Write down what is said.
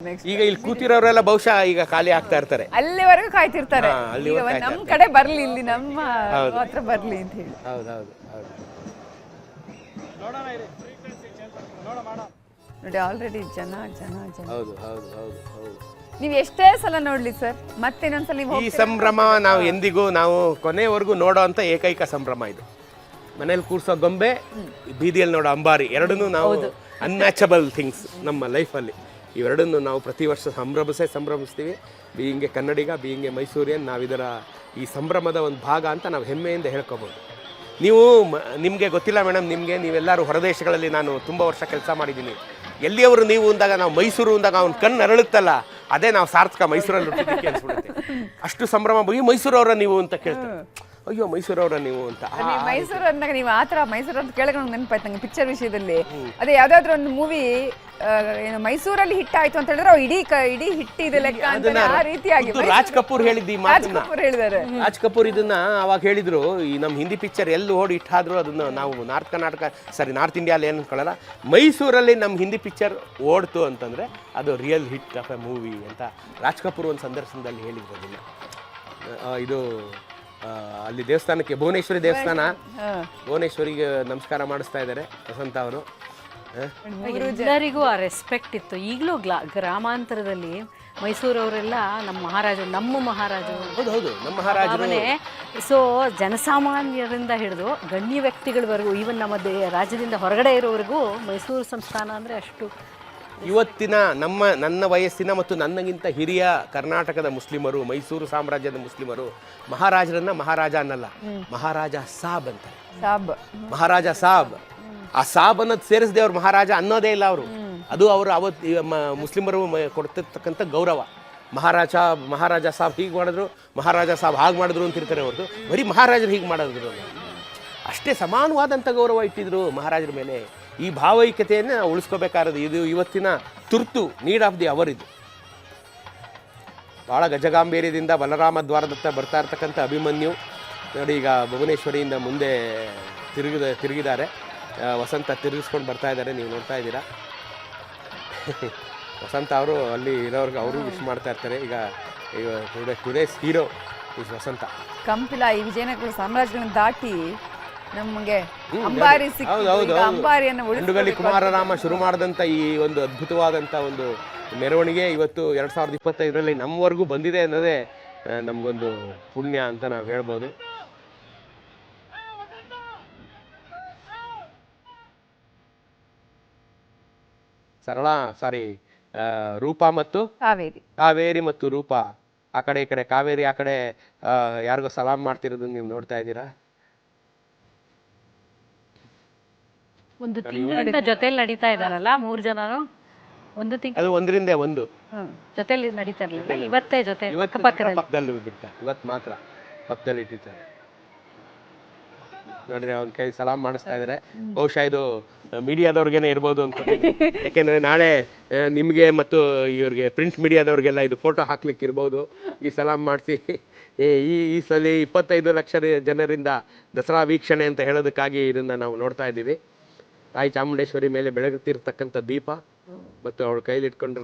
ಈಗ ಇಲ್ಲಿ ಕೂತಿರೋರೆಲ್ಲ ಬಹುಶಃ ಈಗ ಖಾಲಿ ಆಗ್ತಾ ಇರ್ತಾರೆ, ಅಲ್ಲಿವರೆಗೂ ಕಾಯ್ತಿರ್ತಾರೆ. ಅಲ್ಲಿವರೆಗೂ ಈಗ ನಮ್ ಕಡೆ ಬರ್ಲಿ, ಇಲ್ಲಿ ನಮ್ಮ ಹತ್ರ ಬರ್ಲಿ ಅಂತ ಹೇಳಿ. ಹೌದೌದು ಹೌದು. ನೋಡಿ ಆಲ್ರೆಡಿ ಜನ ಜನ ಜನ. ಹೌದು ಹೌದು ಹೌದು ಹೌದು. ನೀವು ಎಷ್ಟೇ ಸಲ ನೋಡ್ಲಿ ಸರ್, ಮತ್ತೆ ಇನ್ನೊಂದ್ಸಲ ಈ ಸಂಭ್ರಮ ನಾವು ಎಂದಿಗೂ ನಾವು ಕೊನೆಯವರೆಗೂ ನೋಡೋ ಅಂತ ಏಕೈಕ ಸಂಭ್ರಮ ಇದು. ಮನೇಲಿ ಕೂರ್ಸೋ ಗೊಂಬೆ, ಬೀದಿಯಲ್ಲಿ ನೋಡೋ ಅಂಬಾರಿ, ಎರಡನ್ನೂ ನಾವು ಅನ್ಮ್ಯಾಚಬಲ್ ಥಿಂಗ್ಸ್ ನಮ್ಮ ಲೈಫಲ್ಲಿ. ಇವೆರಡನ್ನು ನಾವು ಪ್ರತಿ ವರ್ಷ ಸಂಭ್ರಮಿಸ್ತೀವಿ. ಬೀಯಿಂಗೆ ಕನ್ನಡಿಗ, ಬೀಯಿಂಗೆ ಮೈಸೂರಿಯನ್, ನಾವಿದರ ಈ ಸಂಭ್ರಮದ ಒಂದು ಭಾಗ ಅಂತ ನಾವು ಹೆಮ್ಮೆಯಿಂದ ಹೇಳ್ಕೊಬೋದು. ನೀವು ನಿಮಗೆ ಗೊತ್ತಿಲ್ಲ ಮೇಡಮ್, ನೀವೆಲ್ಲರೂ ಹೊರದೇಶಗಳಲ್ಲಿ ನಾನು ತುಂಬ ವರ್ಷ ಕೆಲಸ ಮಾಡಿದ್ದೀನಿ. ಎಲ್ಲಿಯವರು ನೀವು ಅಂದಾಗ, ನಾವು ಮೈಸೂರು ಅಂದಾಗ ಅವ್ನ ಕಣ್ಣು ಅರಳುತ್ತಲ್ಲ, ಅದೇ ನಾವು ಸಾರ್ಥಕ ಮೈಸೂರಲ್ಲಿ ಹುಟ್ಟಿದ್ದಕ್ಕೆ ಅನ್ಸ್ಬಿಡುತ್ತೆ. ಅಷ್ಟು ಸಂಭ್ರಮ. ಈ ಮೈಸೂರವರ ನೀವು ಅಂತ ಕೇಳ್ತಾರೆ, ಅಯ್ಯೋ ಮೈಸೂರವರ ನೀವು ಅಂತ. ಮೈಸೂರು ಅಂದಾಗ ನೀವು ಆ ಥರ ಮೈಸೂರು ಅಂತ ಕೇಳಿದ್ರೆ ನೆನಪಾಯ್ತು ನಂಗೆ ಪಿಕ್ಚರ್ ವಿಷಯದಲ್ಲಿ. ಅದೇ ಯಾವ್ದಾದ್ರು ಒಂದು ಮೂವಿ ಏನು ಮೈಸೂರಲ್ಲಿ ಹಿಟ್ ಆಯ್ತು ಅಂತ ಹೇಳಿದ್ರೆ ಇಡೀ ಹಿಟ್ ಇದೆ ಲೆಕ್ಕ ಅಂತ ಆ ರೀತಿಯಾಗಿ ರಾಜ್ ಕಪೂರ್ ಹೇಳಿದ್ದು. ಹೇಳಿದ್ದಾರೆ ರಾಜ್ ಕಪೂರ್ ಇದನ್ನ ಅವಾಗ ಹೇಳಿದ್ರು, ಈ ನಮ್ಮ ಹಿಂದಿ ಪಿಕ್ಚರ್ ಎಲ್ಲಿ ಓಡಿ ಇಟ್ಟಾದ್ರು ಅದನ್ನ ನಾವು ನಾರ್ತ್ ಇಂಡಿಯಾದಲ್ಲಿ ಏನು ಅನ್ಕೊಳ್ಳಲ್ಲ, ಮೈಸೂರಲ್ಲಿ ನಮ್ಮ ಹಿಂದಿ ಪಿಕ್ಚರ್ ಓಡ್ತು ಅಂತಂದ್ರೆ ಅದು real hit of A movie ಅಂತ ರಾಜ್ ಕಪೂರ್ ಒಂದು ಸಂದರ್ಶನದಲ್ಲಿ ಹೇಳಿದ್ರು. ಅದನ್ನ ಇದು ಅಲ್ಲಿ ದೇವಸ್ಥಾನಕ್ಕೆ, ಭುವನೇಶ್ವರಿ ದೇವಸ್ಥಾನ, ಭುವನೇಶ್ವರಿಗೆ ನಮಸ್ಕಾರ ಮಾಡಿಸ್ತಾ ಇದ್ದಾರೆ ವಸಂತ ಅವರು. ಎಲ್ಲರಿಗೂ ಆ ರೆಸ್ಪೆಕ್ಟ್ ಇತ್ತು. ಈಗಲೂ ಗ್ರಾಮಾಂತರದಲ್ಲಿ ಮೈಸೂರವರೆಲ್ಲ ನಮ್ಮ ಮಹಾರಾಜರು ಹೌದು ನಮ್ಮ ಮಹಾರಾಜನೇ. ಸೊ ಜನಸಾಮಾನ್ಯರಿಂದ ಹಿಡಿದು ಗಣ್ಯ ವ್ಯಕ್ತಿಗಳವರೆಗೂ, ಈವನ್ ನಮ್ಮ ರಾಜ್ಯದಿಂದ ಹೊರಗಡೆ ಇರೋವರೆಗೂ ಮೈಸೂರು ಸಂಸ್ಥಾನ ಅಂದರೆ ಅಷ್ಟು. ಇವತ್ತಿನ ನನ್ನ ವಯಸ್ಸಿನ ಮತ್ತು ನನ್ನಗಿಂತ ಹಿರಿಯ ಕರ್ನಾಟಕದ ಮುಸ್ಲಿಮರು, ಮೈಸೂರು ಸಾಮ್ರಾಜ್ಯದ ಮುಸ್ಲಿಮರು ಮಹಾರಾಜರನ್ನ ಮಹಾರಾಜ ಅನ್ನಲ್ಲ, ಮಹಾರಾಜ ಸಾಬ್ ಅಂತ. ಮಹಾರಾಜ ಸಾಬ್, ಆ ಸಾಬ್ ಅನ್ನೋದು ಸೇರಿಸದೆ ಅವ್ರು ಮಹಾರಾಜ ಅನ್ನೋದೇ ಇಲ್ಲ ಅವರು. ಅದು ಅವರು ಮುಸ್ಲಿಮರು ಕೊಡ್ತಿರ್ತಕ್ಕಂಥ ಗೌರವ. ಮಹಾರಾಜ ಸಾಬ್ ಹೀಗೆ ಮಾಡಿದ್ರು, ಮಹಾರಾಜ ಸಾಬ್ ಹಾಗೆ ಮಾಡಿದ್ರು ಅಂತಿರ್ತಾರೆ ಹೊರತು ಬರೀ ಮಹಾರಾಜರು ಹೀಗೆ ಮಾಡಿದ್ರು ಅಷ್ಟೇ. ಸಮಾನವಾದಂಥ ಗೌರವ ಇಟ್ಟಿದ್ರು ಮಹಾರಾಜರ ಮೇಲೆ. ಈ ಭಾವೈಕ್ಯತೆಯನ್ನು ಉಳಿಸ್ಕೋಬೇಕಾರದು. ಇದು ಇವತ್ತಿನ ತುರ್ತು ನೀಡ್ ಆಫ್ ದಿ ಅವರ್. ಇದು ಭಾಳ ಗಜಗಾಂಭೀರ್ಯದಿಂದ ಬಲರಾಮ ದ್ವಾರದತ್ತ ಬರ್ತಾ ಇರ್ತಕ್ಕಂಥ ಅಭಿಮನ್ಯು ನೋಡಿ, ಈಗ ಭುವನೇಶ್ವರಿಯಿಂದ ಮುಂದೆ ತಿರುಗಿದ್ದಾರೆ. ವಸಂತ ತಿರುಗಿಸ್ಕೊಂಡು ಬರ್ತಾ ಇದ್ದಾರೆ, ನೀವು ನೋಡ್ತಾ ಇದ್ದೀರಾ. ವಸಂತ ಅವರು ಅಲ್ಲಿ ಇರೋರ್ಗೆ ಅವರು ವಿಶ್ ಮಾಡ್ತಾ ಇರ್ತಾರೆ. ಈಗ ಟುಡೇಸ್ ಹೀರೋ ಇಸ್ ವಸಂತ. ಕಂಪಿಲ ಈ ವಿಜಯನಗರ ಸಾಮ್ರಾಜ್ಯವನ್ನು ದಾಟಿ ನಮಗೆ ಅಂಬಾರಿ ಅಂಬಾರಿಯನ್ನು ಉಂಡುಗಲಿ ಕುಮಾರರಾಮ ಶುರು ಮಾಡಿದಂಥ ಈ ಒಂದು ಅದ್ಭುತವಾದಂಥ ಒಂದು ಮೆರವಣಿಗೆ ಇವತ್ತು 2025ರಲ್ಲಿ ನಮ್ಮವರೆಗೂ ಬಂದಿದೆ ಅನ್ನೋದೇ ನಮಗೊಂದು ಪುಣ್ಯ ಅಂತ ನಾವು ಹೇಳ್ಬೋದು. ರೂಪಾ ಮತ್ತು ಕಾವೇರಿ ಮತ್ತು ರೂಪಾ ಆ ಕಡೆ ಈ ಕಡೆ, ಕಾವೇರಿ ಆ ಕಡೆ ಯಾರಿಗೋ ಸಲಾಮ್ ಮಾಡ್ತಿರೋದು ನೀವು ನೋಡ್ತಾ ಇದ್ದೀರಾ. ಒಂದು ತಿಂಗಳಿಂದ ಜೊತೆಲಿ ನಡೀತಾ ಇದ್ದಾರಲ್ಲ 3 ಜನರು. ಒಂದು ತಿಂಗಳು ಅದು ಒಂದರಿಂದ ಒಂದು ಜೊತೆಲಿ ನಡೀತಾ ಇರಲಿಲ್ಲ. ಇವತ್ತೇ ಜೊತೆ ಪಕ್ಕದಲ್ಲಿ ಬಿಟ್ಟ, ಇವತ್ತು ಮಾತ್ರ ಪಕ್ಕದಲ್ಲಿ ಇಟ್ಟಿದ್ದಾರೆ ನೋಡ್ರಿ. ಅವ್ನ ಕೈ ಸಲಾಮ್ ಮಾಡಿಸ್ತಾ ಇದ್ದಾರೆ. ಬಹುಶಃ ಇದು ಮೀಡಿಯಾದವ್ರಿಗೇನೆ ಇರ್ಬೋದು ಅನ್ಕೋತೀನಿ. ಯಾಕೆಂದ್ರೆ ನಾಳೆ ನಿಮಗೆ ಮತ್ತು ಇವ್ರಿಗೆ ಪ್ರಿಂಟ್ ಮೀಡಿಯಾದವ್ರಿಗೆಲ್ಲ ಇದು ಫೋಟೋ ಹಾಕ್ಲಿಕ್ಕೆ ಇರ್ಬೋದು. ಈ ಸಲಾಮ್ ಮಾಡಿಸಿ ಈ ಸಲ 25 ಲಕ್ಷ ಜನರಿಂದ ದಸರಾ ವೀಕ್ಷಣೆ ಅಂತ ಹೇಳೋದಕ್ಕಾಗಿ ಇದನ್ನ ನಾವು ನೋಡ್ತಾ ಇದ್ದೀವಿ. ತಾಯಿ ಚಾಮುಂಡೇಶ್ವರಿ ಮೇಲೆ ಬೆಳಗುತ್ತಿರ್ತಕ್ಕಂಥ ದೀಪ ಮತ್ತು ಅವಳ ಕೈಲಿ ಇಟ್ಕೊಂಡು